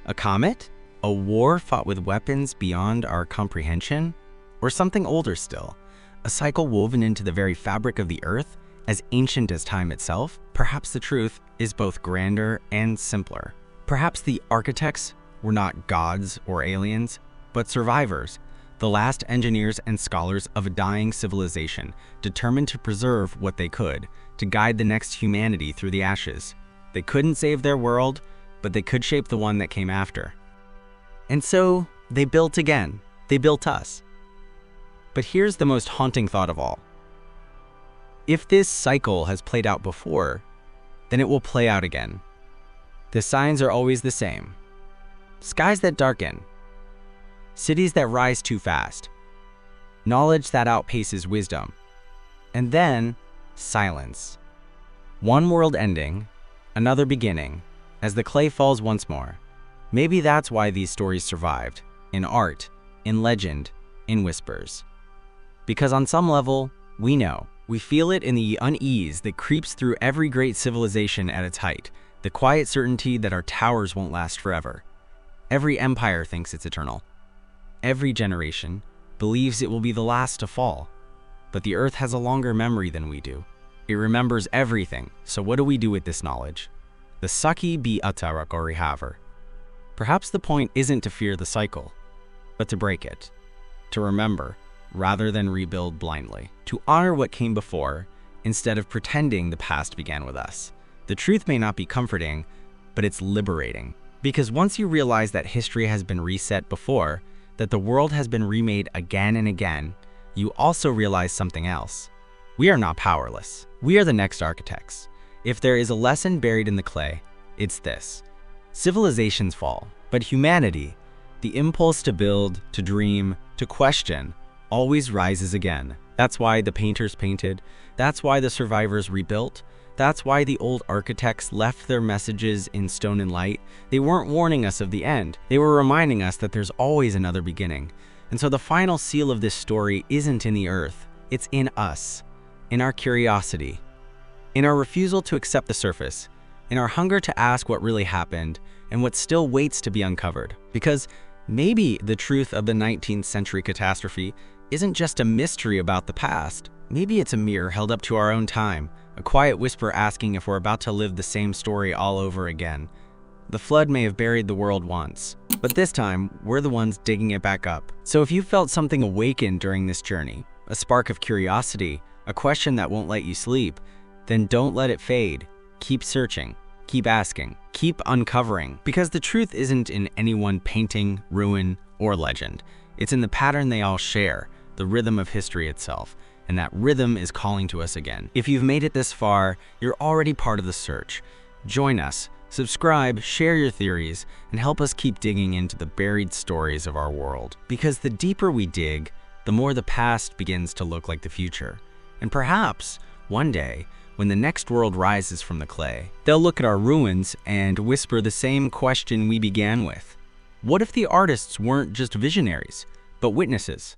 A comet? A war fought with weapons beyond our comprehension? Or something older still? A cycle woven into the very fabric of the earth, as ancient as time itself? Perhaps the truth is both grander and simpler. Perhaps the architects were not gods or aliens, but survivors, the last engineers and scholars of a dying civilization, determined to preserve what they could, to guide the next humanity through the ashes. They couldn't save their world, but they could shape the one that came after. And so, they built again. They built us. But here's the most haunting thought of all. If this cycle has played out before, then it will play out again. The signs are always the same. Skies that darken. Cities that rise too fast. Knowledge that outpaces wisdom. And then, silence. One world ending, another beginning, as the clay falls once more. Maybe that's why these stories survived, in art, in legend, in whispers. Because on some level, we know. We feel it in the unease that creeps through every great civilization at its height, the quiet certainty that our towers won't last forever. Every empire thinks it's eternal. Every generation believes it will be the last to fall. But the Earth has a longer memory than we do. It remembers everything, so what do we do with this knowledge? The Saki bi Atarak Orihaver. Perhaps the point isn't to fear the cycle, but to break it. To remember, rather than rebuild blindly. To honor what came before, instead of pretending the past began with us. The truth may not be comforting, but it's liberating. Because once you realize that history has been reset before, that the world has been remade again and again, you also realize something else. We are not powerless. We are the next architects. If there is a lesson buried in the clay, it's this. Civilizations fall, but humanity, the impulse to build, to dream, to question, always rises again. That's why the painters painted. That's why the survivors rebuilt. That's why the old architects left their messages in stone and light. They weren't warning us of the end. They were reminding us that there's always another beginning. And so the final seal of this story isn't in the earth. It's in us, in our curiosity, in our refusal to accept the surface, in our hunger to ask what really happened and what still waits to be uncovered. Because maybe the truth of the 19th century catastrophe isn't just a mystery about the past. Maybe it's a mirror held up to our own time, a quiet whisper asking if we're about to live the same story all over again. The flood may have buried the world once, but this time, we're the ones digging it back up. So if you felt something awaken during this journey, a spark of curiosity, a question that won't let you sleep, then don't let it fade. Keep searching, keep asking, keep uncovering, because the truth isn't in any one painting, ruin, or legend. It's in the pattern they all share, the rhythm of history itself, and that rhythm is calling to us again. If you've made it this far, you're already part of the search. Join us, subscribe, share your theories, and help us keep digging into the buried stories of our world. Because the deeper we dig, the more the past begins to look like the future. And perhaps, one day, when the next world rises from the clay, they'll look at our ruins and whisper the same question we began with. What if the artists weren't just visionaries, but witnesses?